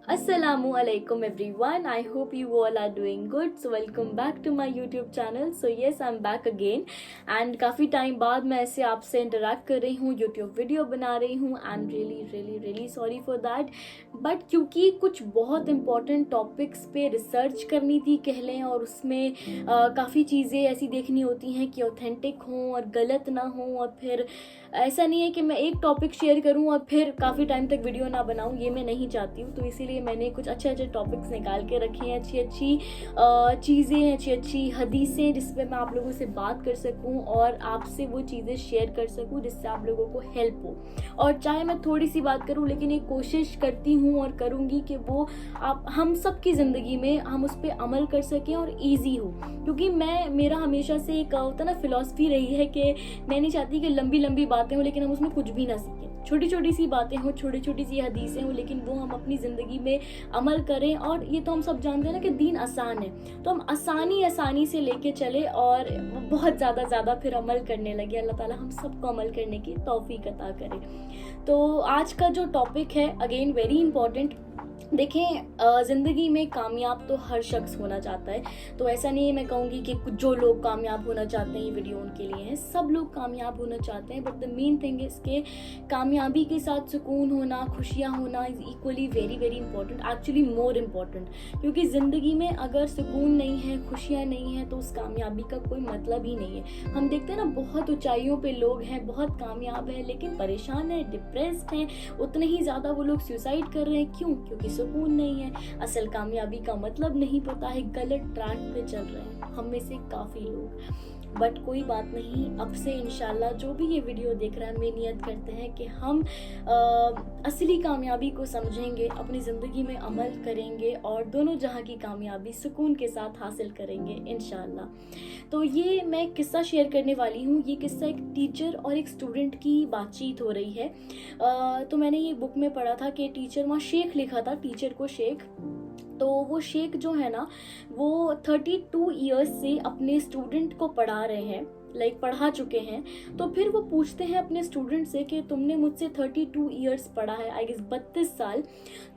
Assalamualaikum everyone. I hope you all are doing good. So welcome back to my YouTube channel. So yes, I'm back again. And काफ़ी time बाद मैं ऐसे आपसे interact कर रही हूँ, YouTube वीडियो बना रही हूँ. I'm really sorry for that. But क्योंकि कुछ बहुत इंपॉर्टेंट टॉपिक्स पे रिसर्च करनी थी कह लें, और उसमें काफ़ी चीज़ें ऐसी देखनी होती हैं कि ऑथेंटिक हों और गलत ना हों, और फिर ऐसा नहीं है कि मैं एक टॉपिक शेयर करूं और फिर काफ़ी टाइम तक वीडियो ना बनाऊं, ये मैं नहीं चाहती हूं. तो इसीलिए मैंने कुछ अच्छे टॉपिक्स निकाल के रखे हैं, अच्छी चीज़ें, अच्छी हदीसें, जिस पे मैं आप लोगों से बात कर सकूं और आपसे वो चीज़ें शेयर कर सकूं जिससे आप लोगों को हेल्प हो. और चाहे मैं थोड़ी सी बात करूं, लेकिन एक कोशिश करती हूं और करूंगी कि वो हम सब की ज़िंदगी में हम उस पर अमल कर सकें और ईजी हो. क्योंकि मेरा हमेशा से एक होता ना फिलॉसफी रही है कि मैं नहीं चाहती कि लंबी बातें हो लेकिन हम उसमें कुछ भी ना सीखें. छोटी सी बातें हों, छोटी सी हदीसें हों, लेकिन वो हम अपनी ज़िंदगी में अमल करें. और ये तो हम सब जानते हैं ना कि दीन आसान है, तो हम आसानी से लेके चले और बहुत ज़्यादा फिर अमल करने लगे. अल्लाह ताला हम सबको अमल करने की तौफीक अता करे. तो आज का जो टॉपिक है, अगेन वेरी इंपॉर्टेंट. देखें, ज़िंदगी में कामयाब तो हर शख्स होना चाहता है. तो ऐसा नहीं है मैं कहूँगी कि कुछ जो लोग कामयाब होना चाहते हैं ये वीडियो उनके लिए है. सब लोग कामयाब होना चाहते हैं, but the main thing is के कामयाबी के साथ सुकून होना, खुशियाँ होना is equally very important, actually more important. क्योंकि ज़िंदगी में अगर सुकून नहीं है, खुशियाँ नहीं है, तो उस कामयाबी का कोई मतलब ही नहीं है. हम देखते हैं ना, बहुत ऊंचाइयों पे लोग हैं, बहुत कामयाब हैं, लेकिन परेशान हैं, डिप्रेस्ड हैं, उतने ही ज़्यादा वो लोग सुसाइड कर रहे हैं. क्यों? क्योंकि सुकून नहीं है, असल कामयाबी का मतलब नहीं पता है, गलत ट्रैक पे चल रहे हैं हम में से काफ़ी लोग. बट कोई बात नहीं, अब से इंशाल्लाह जो भी ये वीडियो देख रहा है, हम नियत करते हैं कि हम असली कामयाबी को समझेंगे, अपनी ज़िंदगी में अमल करेंगे और दोनों जहां की कामयाबी सुकून के साथ हासिल करेंगे इंशाल्लाह. तो ये मैं किस्सा शेयर करने वाली हूँ. ये किस्सा एक टीचर और एक स्टूडेंट की बातचीत हो रही है. तो मैंने ये बुक में पढ़ा था कि टीचर, वहाँ शेख लिखा था, टीचर को शेख. तो वो शेख जो है ना, वो 32 ईयर्स से अपने स्टूडेंट को पढ़ा रहे हैं, पढ़ा चुके हैं. तो फिर वो पूछते हैं अपने स्टूडेंट से कि तुमने मुझसे 32 ईयर्स पढ़ा है, आई गेस 32 साल,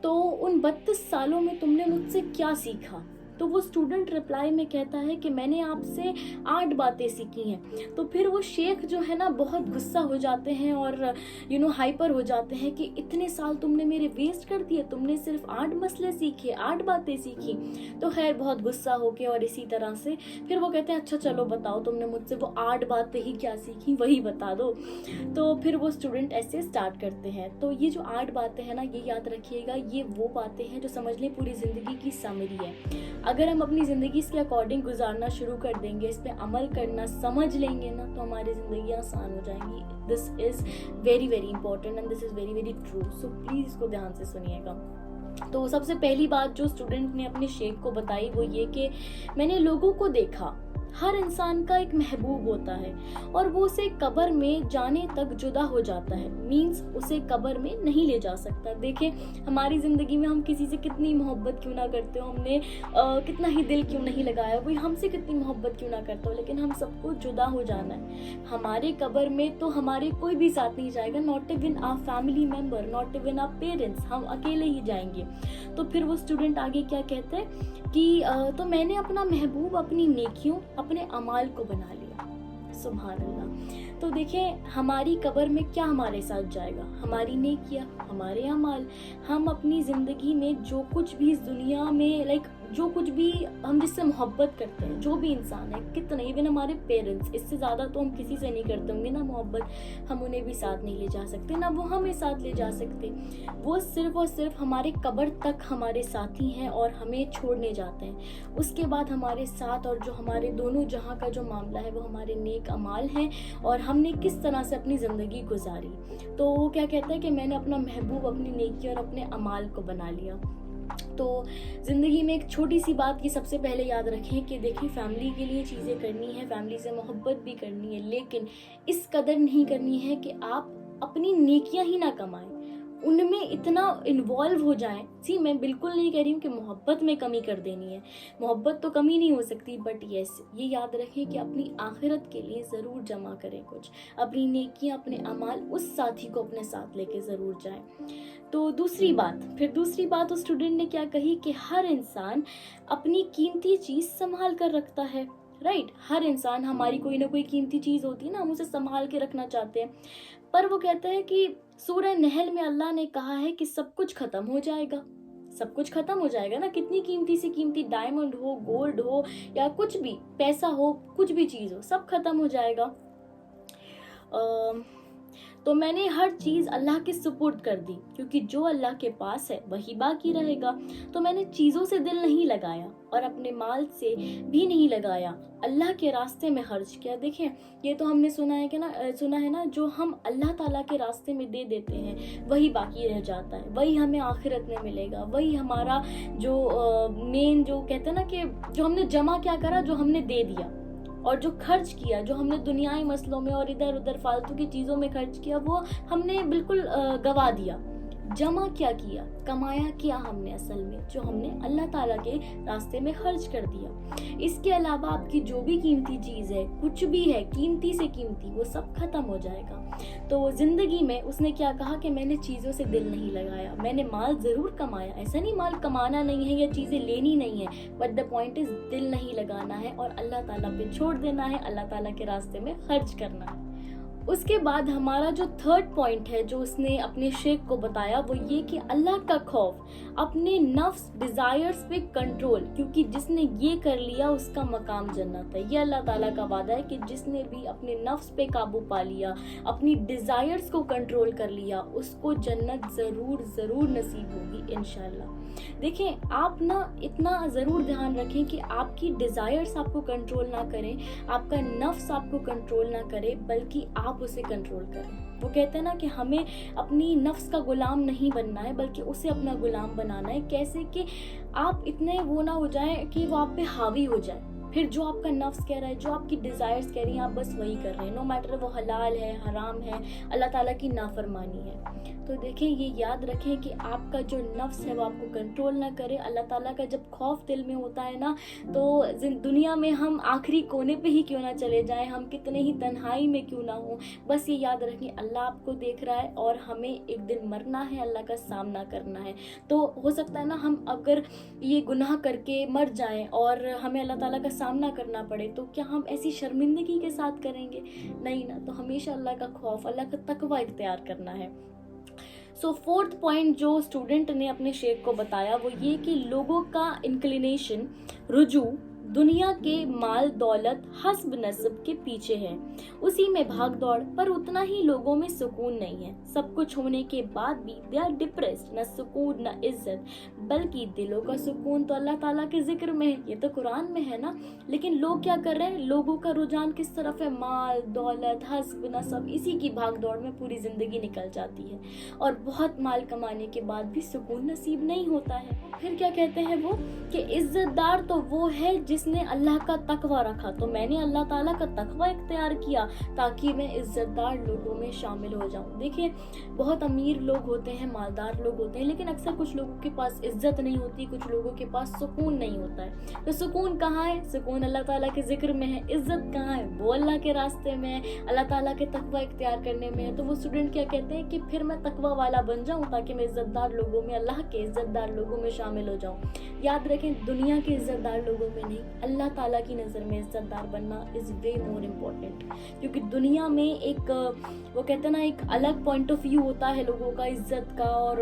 तो उन 32 सालों में तुमने मुझसे क्या सीखा? तो वो स्टूडेंट रिप्लाई में कहता है कि मैंने आपसे 8 बातें सीखी हैं. तो फिर वो शेख जो है ना, बहुत गुस्सा हो जाते हैं और हाइपर हो जाते हैं कि इतने साल तुमने मेरे वेस्ट कर दिए, तुमने सिर्फ 8 मसले सीखे, 8 बातें सीखी. तो खैर बहुत गुस्सा होके और इसी तरह से फिर वो कहते हैं अच्छा चलो बताओ, तुमने मुझसे वो 8 बातें ही क्या सीखी, वही बता दो. तो फिर वो स्टूडेंट ऐसे स्टार्ट करते हैं. तो ये जो 8 बातें हैं ना, ये याद रखिएगा, ये वो बातें हैं जो समझ लें पूरी ज़िंदगी की समरी है. अगर हम अपनी ज़िंदगी इसके अकॉर्डिंग गुजारना शुरू कर देंगे, इस पे अमल करना समझ लेंगे ना, तो हमारी ज़िंदगी आसान हो जाएंगी. This is very important and this is very true. So please इसको ध्यान से सुनिएगा. तो सबसे पहली बात जो स्टूडेंट ने अपने शेख को बताई वो ये कि मैंने लोगों को देखा, हर इंसान का एक महबूब होता है और वो उसे कब्र में जाने तक जुदा हो जाता है. मींस उसे कब्र में नहीं ले जा सकता. देखें, हमारी ज़िंदगी में हम किसी से कितनी मोहब्बत क्यों ना करते हो, हमने कितना ही दिल क्यों नहीं लगाया, कोई हमसे कितनी मोहब्बत क्यों ना करता हो, लेकिन हम सबको जुदा हो जाना है. हमारे कब्र में तो हमारे कोई भी साथ नहीं जाएगा, not even our family member, not even our parents, हम अकेले ही जाएंगे. तो फिर वो स्टूडेंट आगे क्या कहते हैं कि तो मैंने अपना महबूब अपनी नेकियों, अपने अमाल को बना लिया. सुभान अल्लाह. तो देखें, हमारी कब्र में क्या हमारे साथ जाएगा? हमारी नेकियां, हमारे अमाल. हम अपनी ज़िंदगी में जो कुछ भी इस दुनिया में जो कुछ भी हम जिससे मोहब्बत करते हैं, जो भी इंसान है, कितना, इवन हमारे पेरेंट्स, इससे ज़्यादा तो हम किसी से नहीं करते होंगे ना मोहब्बत. हम उन्हें भी साथ नहीं ले जा सकते, ना वो हमें साथ ले जा सकते. वो सिर्फ और सिर्फ हमारे कब्र तक हमारे साथी हैं और हमें छोड़ने जाते हैं. उसके बाद हमारे साथ और जो हमारे दोनों जहां का जो मामला है वो हमारे नेक अमाल हैं और हमने किस तरह से अपनी ज़िंदगी गुजारी. तो वो क्या कहता है कि मैंने अपना महबूब, अपनी नेकी और अपने अमाल को बना लिया. तो ज़िंदगी में एक छोटी सी बात ये सबसे पहले याद रखें कि देखिए, फैमिली के लिए चीज़ें करनी है, फैमिली से मोहब्बत भी करनी है, लेकिन इस कदर नहीं करनी है कि आप अपनी नेकियां ही ना कमाएं. ان میں اتنا انوالو ہو جائیں. میں بالکل نہیں کہہ رہی ہوں کہ محبت میں کمی کر دینی ہے, محبت تو کمی نہیں ہو سکتی, بٹ یس یہ یاد رکھیں کہ اپنی آخرت کے لیے ضرور جمع کریں کچھ, اپنی نیکیاں, اپنے اعمال اس ساتھی کو اپنے ساتھ لے کے ضرور جائیں. تو دوسری بات اسٹوڈنٹ نے کیا کہی کہ ہر انسان اپنی قیمتی چیز سنبھال کر رکھتا ہے. رائٹ, ہر انسان, ہماری کوئی نہ کوئی قیمتی چیز ہوتی ہے نا, ہم اسے سنبھال کے رکھنا چاہتے ہیں. پر وہ کہتا ہے کہ سورہ نحل میں اللہ نے کہا ہے کہ سب کچھ ختم ہو جائے گا, سب کچھ ختم ہو جائے گا نا, کتنی قیمتی سے قیمتی ڈائمنڈ ہو, گولڈ ہو, یا کچھ بھی پیسہ ہو, کچھ بھی چیز ہو, سب ختم ہو جائے گا. تو میں نے ہر چیز اللہ کے سپرد کر دی, کیونکہ جو اللہ کے پاس ہے وہی باقی رہے گا. تو میں نے چیزوں سے دل نہیں لگایا اور اپنے مال سے بھی نہیں لگایا, اللہ کے راستے میں خرچ کیا. دیکھیں یہ تو ہم نے سنا ہے نا, جو ہم اللہ تعالیٰ کے راستے میں دے دیتے ہیں وہی باقی رہ جاتا ہے, وہی ہمیں آخرت میں ملے گا, وہی ہمارا جو مین جو کہتے ہیں نا کہ جو ہم نے جمع کیا کرا, جو ہم نے دے دیا, اور جو خرچ کیا, جو ہم نے دنیائی مسئلوں میں اور ادھر ادھر فالتو کی چیزوں میں خرچ کیا, وہ ہم نے بالکل گوا دیا. جمع کیا کیا, کمایا کیا ہم نے اصل میں, جو ہم نے اللہ تعالیٰ کے راستے میں خرچ کر دیا. اس کے علاوہ آپ کی جو بھی قیمتی چیز ہے, کچھ بھی ہے قیمتی سے قیمتی, وہ سب ختم ہو جائے گا. تو زندگی میں اس نے کیا کہا کہ میں نے چیزوں سے دل نہیں لگایا, میں نے مال ضرور کمایا, ایسا نہیں مال کمانا نہیں ہے یا چیزیں لینی نہیں ہے, بٹ دا پوائنٹ از دل نہیں لگانا ہے اور اللہ تعالیٰ پہ چھوڑ دینا ہے, اللہ تعالیٰ کے راستے میں خرچ کرنا ہے. اس کے بعد ہمارا جو تھرڈ پوائنٹ ہے جو اس نے اپنے شیخ کو بتایا, وہ یہ کہ اللہ کا خوف, اپنے نفس ڈیزائرز پہ کنٹرول, کیونکہ جس نے یہ کر لیا اس کا مقام جنت ہے. یہ اللہ تعالیٰ کا وعدہ ہے کہ جس نے بھی اپنے نفس پہ قابو پا لیا, اپنی ڈیزائرز کو کنٹرول کر لیا, اس کو جنت ضرور نصیب ہوگی انشاءاللہ. دیکھیں آپ نا اتنا ضرور دھیان رکھیں کہ آپ کی ڈیزائرز آپ کو کنٹرول نہ کریں, آپ کا نفس آپ کو کنٹرول نہ کرے, بلکہ آپ اسے کنٹرول کریں. وہ کہتے ہیں نا کہ ہمیں اپنی نفس کا غلام نہیں بننا ہے, بلکہ اسے اپنا غلام بنانا ہے. کیسے کہ آپ اتنے وہ نہ ہو جائیں کہ وہ آپ پہ حاوی ہو جائے, پھر جو آپ کا نفس کہہ رہا ہے, جو آپ کی ڈیزائرز کہہ رہی ہیں, آپ بس وہی کر رہے ہیں, نو میٹر وہ حلال ہے, حرام ہے, اللہ تعالیٰ کی نافرمانی ہے. تو دیکھیں یہ یاد رکھیں کہ آپ کا جو نفس ہے وہ آپ کو کنٹرول نہ کرے. اللہ تعالیٰ کا جب خوف دل میں ہوتا ہے نا, تو دنیا میں ہم آخری کونے پہ ہی کیوں نہ چلے جائیں, ہم کتنے ہی تنہائی میں کیوں نہ ہوں, بس یہ یاد رکھیں اللہ آپ کو دیکھ رہا ہے اور ہمیں ایک دن مرنا ہے, اللہ کا سامنا کرنا ہے. تو ہو سکتا ہے نا ہم اگر یہ گناہ کر کے مر جائیں اور ہمیں اللہ تعالیٰ کا سامنا کرنا پڑے, تو کیا ہم ایسی شرمندگی کے ساتھ کریں گے؟ نہیں نا. تو ہمیشہ اللہ کا خوف, اللہ کا تقوی اختیار کرنا ہے. سو فورتھ پوائنٹ جو اسٹوڈنٹ نے اپنے شیخ کو بتایا وہ یہ کہ لوگوں کا انکلینیشن, رجوع دنیا کے مال دولت حسب نسب کے پیچھے ہے, اسی میں بھاگ دوڑ, پر اتنا ہی لوگوں میں سکون نہیں ہے. سب کچھ ہونے کے بعد بھی دے آر ڈپریسڈ, نہ سکون نہ عزت, بلکہ دلوں کا سکون تو اللہ تعالیٰ کے ذکر میں ہے, یہ تو قرآن میں ہے نا. لیکن لوگ کیا کر رہے ہیں, لوگوں کا رجحان کس طرف ہے, مال دولت حسب نسب, اسی کی بھاگ دوڑ میں پوری زندگی نکل جاتی ہے, اور بہت مال کمانے کے بعد بھی سکون نصیب نہیں ہوتا ہے. پھر کیا کہتے ہیں وہ کہ عزت دار تو وہ ہے جس نے اللہ کا تقوی رکھا. تو میں نے اللہ تعالیٰ کا تقوی اختیار کیا تاکہ میں عزت دار لوگوں میں شامل ہو جاؤں. دیکھیں بہت امیر لوگ ہوتے ہیں, مالدار لوگ ہوتے ہیں, لیکن اکثر کچھ لوگوں کے پاس عزت نہیں ہوتی, کچھ لوگوں کے پاس سکون نہیں ہوتا ہے. تو سکون کہاں ہے؟ سکون اللہ تعالیٰ کے ذکر میں ہے. عزت کہاں ہے؟ وہ اللہ کے راستے میں ہے, اللہ تعالیٰ کے تقوی اختیار کرنے میں ہے. تو وہ اسٹوڈنٹ کیا کہتے ہیں کہ پھر میں تقوی والا بن جاؤں تاکہ میں عزت دار لوگوں میں, اللہ کے عزت دار لوگوں میں شامل ہو جاؤں. یاد رکھیں دنیا کے عزت دار لوگوں میں نہیں, اللہ تعالیٰ کی نظر میں عزت دار بننا از وے مور امپورٹنٹ. کیونکہ دنیا میں ایک وہ کہتے ہیں نا ایک الگ پوائنٹ آف ویو ہوتا ہے لوگوں کا عزت کا اور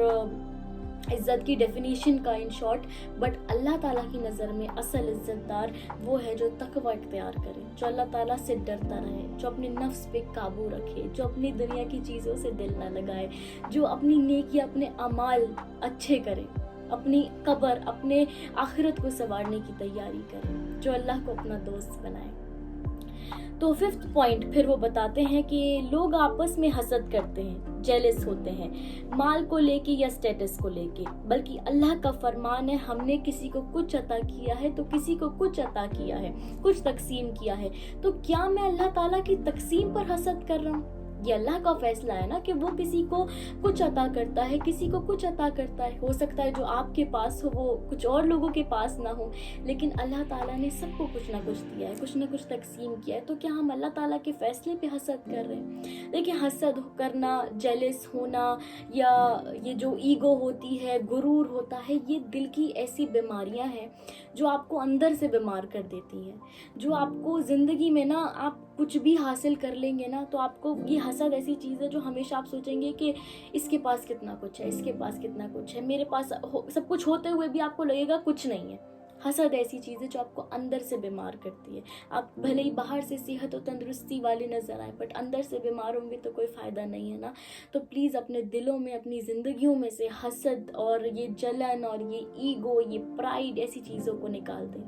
عزت کی ڈیفینیشن کا ان شارٹ, بٹ اللہ تعالیٰ کی نظر میں اصل عزت دار وہ ہے جو تقوی اختیار کرے, جو اللہ تعالیٰ سے ڈرتا رہے, جو اپنے نفس پہ قابو رکھے, جو اپنی دنیا کی چیزوں سے دل نہ لگائے, جو اپنی نیکی اپنے اعمال اچھے کرے, اپنی قبر اپنے آخرت کو سنوارنے کی تیاری کرے, جو اللہ کو اپنا دوست بنائے. تو ففتھ پوائنٹ پھر وہ بتاتے ہیں کہ لوگ آپس میں حسد کرتے ہیں, جیلس ہوتے ہیں, مال کو لے کے یا سٹیٹس کو لے کے, بلکہ اللہ کا فرمان ہے ہم نے کسی کو کچھ عطا کیا ہے تو کسی کو کچھ عطا کیا ہے, کچھ تقسیم کیا ہے, تو کیا میں اللہ تعالیٰ کی تقسیم پر حسد کر رہا ہوں؟ ये अल्लाह का फैसला है ना कि वो किसी को कुछ अता करता है, किसी को कुछ अता करता है। हो सकता है जो आपके पास हो वो कुछ और लोगों के पास ना हो, लेकिन अल्लाह ताला ने सबको कुछ ना कुछ दिया है, कुछ ना कुछ तकसीम किया है। तो क्या हम अल्लाह ताला के फैसले पे हसद कर रहे हैं? देखिए, हसद करना, जेलस होना, या ये जो ईगो होती है, गुरूर होता है, ये दिल की ऐसी बीमारियां हैं जो आपको अंदर से बीमार कर देती हैं, जो आपको ज़िंदगी में ना, आप कुछ भी हासिल कर लेंगे ना तो आपको ये हसद ऐसी चीज़ है जो हमेशा आप सोचेंगे कि इसके पास कितना कुछ है, इसके पास कितना कुछ है, मेरे पास सब कुछ होते हुए भी आपको लगेगा कुछ नहीं है। हसद ऐसी चीज़ है जो आपको अंदर से बीमार करती है। आप भले ही बाहर से सेहत और तंदुरुस्ती वाले नज़र आए, बट अंदर से बीमार होंगे तो कोई फ़ायदा नहीं है ना। तो प्लीज़ अपने दिलों में, अपनी ज़िंदगियों में से हसद और ये जलन और ये ईगो, ये प्राइड, ऐसी चीज़ों को निकाल दें।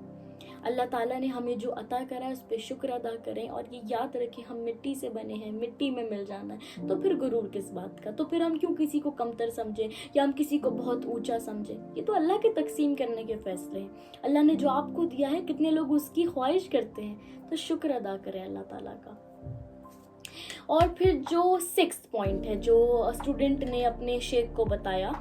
अल्लाह ताला ने हमें जो अता करा है उस पर शुक्र अदा करें, और ये याद रखें हम मिट्टी से बने हैं, मिट्टी में मिल जाना है। तो फिर गुरूर किस बात का? तो फिर हम क्यों किसी को कमतर समझें या हम किसी को बहुत ऊंचा समझें? ये तो अल्लाह के तकसीम करने के फैसले हैं। अल्लाह ने जो आपको दिया है, कितने लोग उसकी ख्वाहिश करते हैं, तो शुक्र अदा करें अल्लाह ताला का। और फिर जो 6th पॉइंट है जो स्टूडेंट ने अपने शेख को बताया,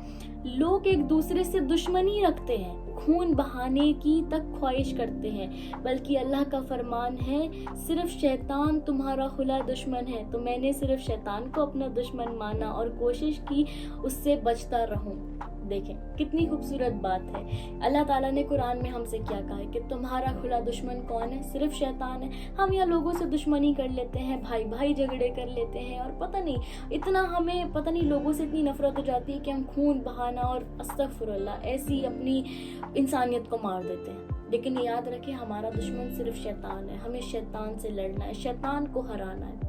लोग एक दूसरे से दुश्मनी रखते हैं, खून बहाने की तक ख्वाहिश करते हैं, बल्कि अल्लाह का फरमान है सिर्फ शैतान तुम्हारा खुला दुश्मन है। तो मैंने सिर्फ शैतान को अपना दुश्मन माना और कोशिश की उससे बचता रहूं। देखें कितनी खूबसूरत बात है। अल्लाह ताला ने कुरान में हमसे क्या कहा है कि तुम्हारा खुला दुश्मन कौन है? सिर्फ शैतान है। हम यहाँ लोगों से दुश्मनी कर लेते हैं, भाई भाई झगड़े कर लेते हैं, और पता नहीं इतना हमें पता नहीं लोगों से इतनी नफरत हो जाती है कि हम खून बहाना और अस्तगफुरुल्लाह ऐसी अपनी इंसानियत को मार देते हैं। लेकिन याद रखें हमारा दुश्मन सिर्फ शैतान है। हमें शैतान से लड़ना है, शैतान को हराना है।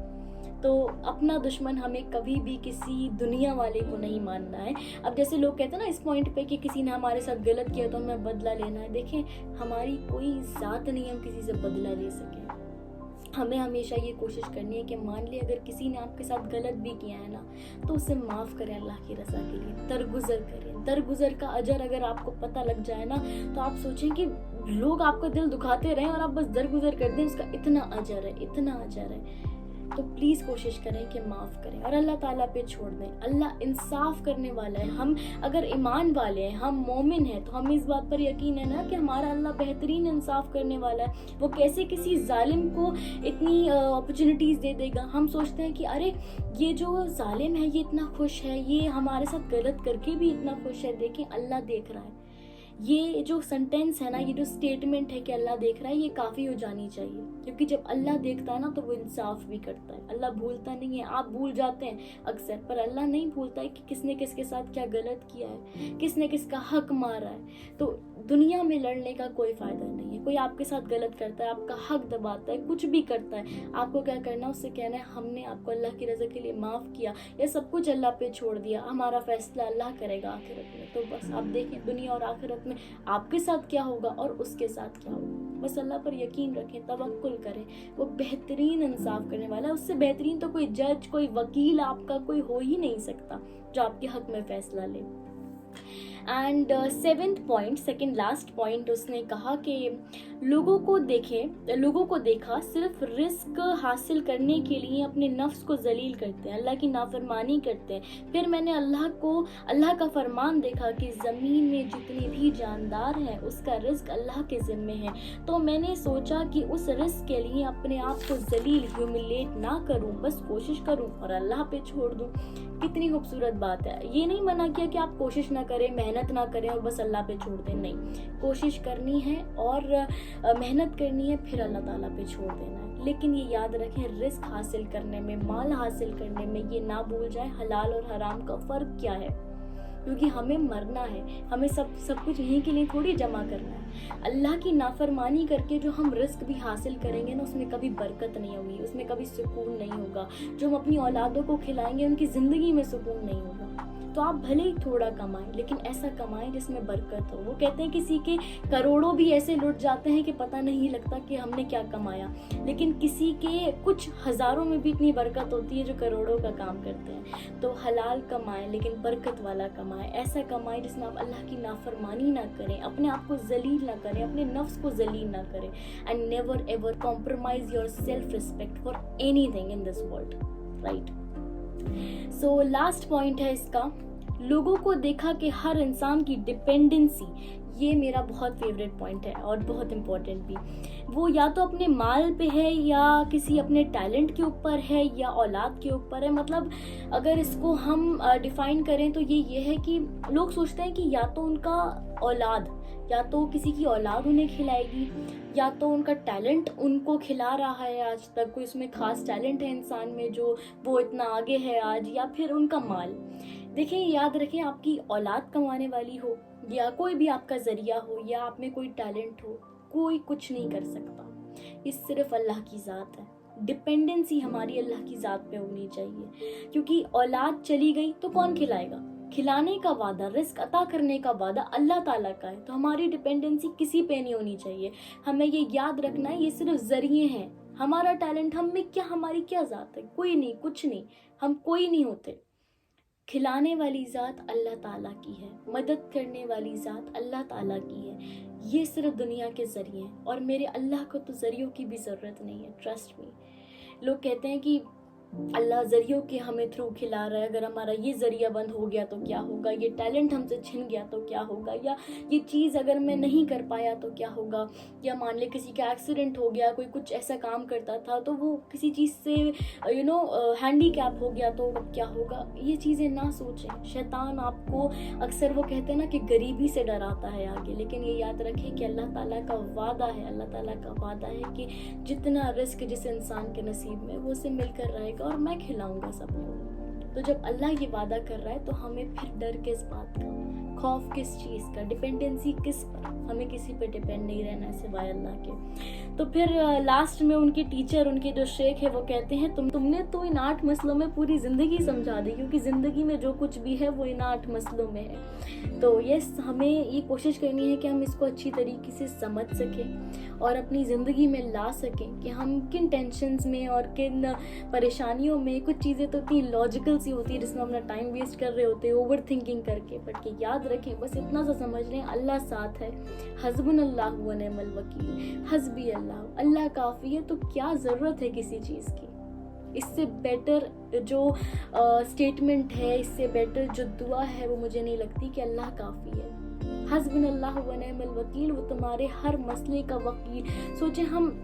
तो अपना दुश्मन हमें कभी भी किसी दुनिया वाले को नहीं मानना है। अब जैसे लोग कहते हैं ना इस पॉइंट पे कि किसी ने हमारे साथ गलत किया तो हमें बदला लेना है। देखें हमारी कोई ज़ात नहीं हम किसी से बदला ले सकें। हमें हमेशा ये कोशिश करनी है कि मान लिया अगर किसी ने आपके साथ गलत भी किया है ना, तो उसे माफ़ करें अल्लाह की रज़ा के लिए, दरगुजर करें। दरगुजर का अजर अगर आपको पता लग जाए ना, तो आप सोचें कि लोग आपका दिल दुखाते रहें और आप बस दरगुजर कर दें, उसका इतना अजर है, इतना अजर है। तो प्लीज़ कोशिश करें कि माफ़ करें और अल्लाह ताला पे छोड़ दें। अल्लाह इंसाफ करने वाला है। हम अगर ईमान वाले हैं, हम मोमिन हैं, तो हमें इस बात पर यकीन है ना कि हमारा अल्लाह बेहतरीन इंसाफ करने वाला है। वो कैसे किसी जालिम को इतनी अपॉर्चुनिटीज़ दे देगा। हम सोचते हैं कि अरे ये जो जालिम है ये इतना खुश है, ये हमारे साथ गलत करके भी इतना खुश है। देखें अल्लाह देख रहा है। ये जो सेंटेंस है ना, ये जो स्टेटमेंट है कि अल्लाह देख रहा है, ये काफ़ी हो जानी चाहिए, क्योंकि जब अल्लाह देखता है ना तो वो इंसाफ भी करता है। अल्लाह भूलता नहीं है। आप भूल जाते हैं अक्सर, पर अल्लाह नहीं भूलता है कि किसने किसके साथ क्या गलत किया है, किसने किसका हक मारा है। तो दुनिया में लड़ने का कोई फ़ायदा नहीं है। कोई आपके साथ गलत करता है, आपका हक दबाता है, कुछ भी करता है, आपको क्या करना है, उससे कहना है हमने आपको अल्लाह की रज़ा के लिए माफ़ किया, या सब कुछ अल्लाह पे छोड़ दिया, हमारा फैसला अल्लाह करेगा आखिरत में। तो बस आप देखें दुनिया और आखिरत में आपके साथ क्या होगा और उसके साथ क्या होगा। बस अल्लाह पर यकीन रखें, तवक्कुल करें। वो बेहतरीन इंसाफ करने वाला है। उससे बेहतरीन तो कोई जज, कोई वकील आपका कोई हो ही नहीं सकता जो आपके हक में फैसला ले। And 7th point, second last point, उसने कहा कि लोगों को देखा सिर्फ रिस्क हासिल करने के लिए अपने नफ्स को जलील करते हैं, अल्लाह की नाफरमानी करते हैं। फिर मैंने अल्लाह का फरमान देखा कि ज़मीन में जितने भी जानदार हैं उसका रिस्क अल्लाह के ज़िम्मे है। तो मैंने सोचा कि उस रिस्क के लिए अपने आप को जलील, ह्यूमिलेट ना करूं, बस कोशिश करूं और अल्लाह पे छोड़ दूं। कितनी खूबसूरत बात है। ये नहीं मना किया कि आप कोशिश ना करें, मेहनत ना करें और बस अल्लाह पे छोड़ दें। नहीं, कोशिश करनी है और मेहनत करनी है, फिर अल्लाह ताला पे छोड़ देना है। लेकिन ये याद रखें रिस्क हासिल करने में, माल हासिल करने में ये ना भूल जाए हलाल और हराम का फ़र्क क्या है, क्योंकि हमें मरना है। हमें सब कुछ यहीं के लिए थोड़ी जमा करना है। अल्लाह की नाफरमानी करके जो हम रिस्क भी हासिल करेंगे ना, उसमें कभी बरकत नहीं होगी, उसमें कभी सुकून नहीं होगा। जो हम अपनी औलादों को खिलाएंगे उनकी ज़िंदगी में सुकून नहीं होगा। तो आप भले ही थोड़ा कमाएं, लेकिन ऐसा कमाएं जिसमें बरकत हो। वो कहते हैं किसी के करोड़ों भी ऐसे लुट जाते हैं कि पता नहीं लगता कि हमने क्या कमाया, लेकिन किसी के कुछ हज़ारों में भी इतनी बरकत होती है जो करोड़ों का काम करते हैं। तो हलाल कमाएं, लेकिन बरकत वाला कमाएं। ऐसा कमाएं जिसमें आप अल्लाह की नाफरमानी ना करें, अपने आप को जलील ना करें, अपने नफ्स को जलील ना करें। And never ever compromise your self respect for anything in this world, right. So last point है इसका, लोगों को देखा कि हर इंसान की डिपेंडेंसी, ये मेरा बहुत फेवरेट पॉइंट है और बहुत इम्पोर्टेंट भी। वो या तो अपने माल पे है या किसी अपने टैलेंट के ऊपर है या औलाद के ऊपर है। मतलब अगर इसको हम डिफाइन करें तो ये है कि लोग सोचते हैं कि या तो उनका औलाद, या तो किसी की औलाद उन्हें खिलाएगी, या तो उनका टैलेंट उनको खिला रहा है आज तक, कोई उसमें खास टैलेंट है इंसान में जो वो इतना आगे है आज, या फिर उनका माल। देखिए, याद रखें, आपकी औलाद कमाने वाली हो या कोई भी आपका जरिया हो या आप में कोई टैलेंट हो, कोई कुछ नहीं कर सकता। ये सिर्फ अल्लाह की ज़ात है। डिपेंडेंसी हमारी अल्लाह की ज़ात पे होनी चाहिए, क्योंकि औलाद चली गई तो कौन खिलाएगा? खिलाने का वादा, रिस्क अता करने का वादा अल्लाह ताला का है। तो हमारी डिपेंडेंसी किसी पे नहीं होनी चाहिए। हमें ये याद रखना है, ये सिर्फ जरिए हैं। हमारा टैलेंट हम में क्या, हमारी क्या ज़ात है? कोई नहीं, कुछ नहीं, हम कोई नहीं होते। खिलाने वाली ज़ात अल्लाह ताला की है, मदद करने वाली ज़ात अल्लाह ताला की है। ये सिर्फ दुनिया के ज़रिए हैं, और मेरे अल्लाह को तो ज़रियों की भी ज़रूरत नहीं है, ट्रस्ट मी। लोग कहते हैं कि अल्लाह ज़रियों के हमें थ्रू खिला रहा है, अगर हमारा ये ज़रिया बंद हो गया तो क्या होगा, ये टैलेंट हमसे छिन गया तो क्या होगा, या ये चीज़ अगर मैं नहीं कर पाया तो क्या होगा, या मान ले किसी का एक्सीडेंट हो गया, कोई कुछ ऐसा काम करता था तो वो किसी चीज़ से हैंडीकैप हो गया तो अब क्या होगा। ये चीज़ें ना सोचें। शैतान आपको अक्सर, वो कहते हैं ना कि गरीबी से डराता है आगे, लेकिन ये याद रखें कि अल्लाह ताला का वादा है, अल्लाह ताला का वादा है कि जितना रिस्क जिस इंसान के नसीब में, वो उसे मिलकर रहेगा और मैं खिलाऊंगा सबको। तो जब अल्लाह ये वादा कर रहा है तो हमें फिर डर किस बात का, खौफ किस चीज़ का, डिपेंडेंसी किस पर? हमें किसी पे डिपेंड नहीं रहना है सिवाय अल्लाह के। तो फिर लास्ट में उनके टीचर, उनके जो शेख है, वो कहते हैं तुमने तो इन 8 मसलों में पूरी ज़िंदगी समझा दी, क्योंकि ज़िंदगी में जो कुछ भी है वो इन 8 मसलों में है। तो यस, हमें ये कोशिश करनी है कि हम इसको अच्छी तरीके से समझ सकें और अपनी ज़िंदगी में ला सकें कि हम किन टेंशन्स में और किन परेशानियों में, कुछ चीज़ें तो इतनी लॉजिकल सी होती है जिसमें अपना टाइम वेस्ट कर रहे होते हैं ओवर थिंकिंग करके, बट कि याद रखें, बस इतना सा समझ लें, अल्लाह साथ है, हस्बुनल्लाहु व निअमल वकील, हस्बी अल्लाह, अल्लाह काफ़ी है। तो क्या ज़रूरत है किसी चीज़ की? इससे बेटर जो स्टेटमेंट है, इससे बेटर जो दुआ है, वो मुझे नहीं लगती कि अल्लाह काफ़ी है। हस्बुनल्लाहु व निअमल वकील, वो तुम्हारे हर मसले का वकील। सोचें, हम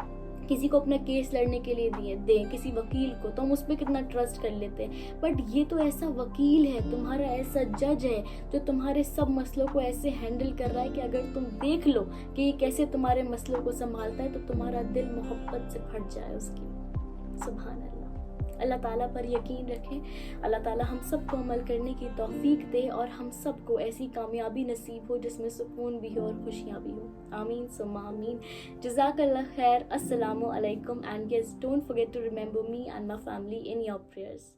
किसी को अपना केस लड़ने के लिए दें किसी वकील को, तो हम उस पर कितना ट्रस्ट कर लेते हैं, बट ये तो ऐसा वकील है, तुम्हारा ऐसा जज है जो तुम्हारे सब मसलों को ऐसे हैंडल कर रहा है कि अगर तुम देख लो कि ये कैसे तुम्हारे मसलों को संभालता है, तो तुम्हारा दिल मोहब्बत से फट जाए उसकी। सुभान अल्लाह। अल्लाह ताला पर यकीन रखें, अल्लाह ताला हम सबको अमल करने की तौफीक दे और हम सबको ऐसी कामयाबी नसीब हो जिसमें सुकून भी हो और खुशियाँ भी हो। आमीन सुम्मा आमीन। जज़ाकल्लाह खैर। अस्सलामु अलैकुम, and guys don't forget to remember me and my family in your prayers.